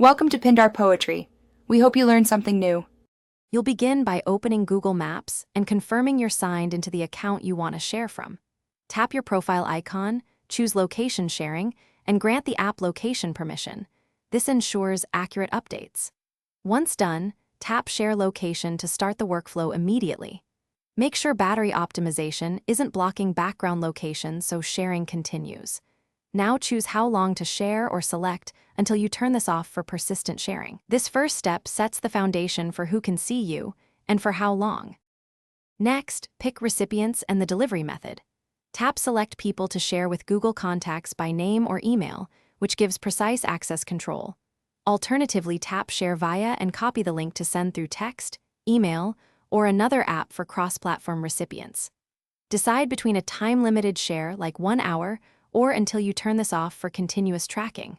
Welcome to Pindar Poetry. We hope you learned something new. You'll begin by opening Google Maps and confirming you're signed into the account you want to share from. Tap your profile icon, choose Location Sharing, and grant the app location permission. This ensures accurate updates. Once done, tap Share Location to start the workflow immediately. Make sure battery optimization isn't blocking background location so sharing continues. Now choose how long to share or select until you turn this off for persistent sharing. This first step sets the foundation for who can see you and for how long. Next, pick recipients and the delivery method. Tap Select People to share with Google Contacts by name or email, which gives precise access control. Alternatively, tap Share Via and copy the link to send through text, email, or another app for cross-platform recipients. Decide between a time-limited share like 1 hour or until you turn this off for continuous tracking.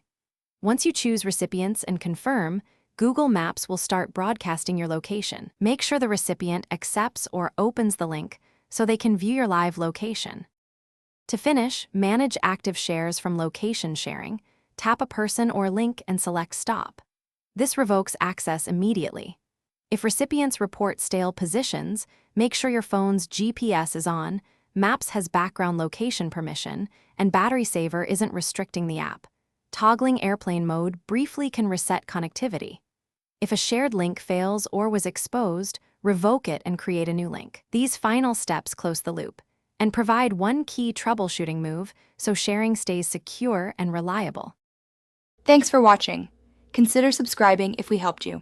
Once you choose recipients and confirm, Google Maps will start broadcasting your location. Make sure the recipient accepts or opens the link so they can view your live location. To finish, manage active shares from location sharing. Tap a person or link and select Stop. This revokes access immediately. If recipients report stale positions, make sure your phone's GPS is on, Maps has background location permission, and Battery Saver isn't restricting the app. Toggling airplane mode briefly can reset connectivity. If a shared link fails or was exposed, revoke it and create a new link. These final steps close the loop and provide one key troubleshooting move so sharing stays secure and reliable. Thanks for watching. Consider subscribing if we helped you.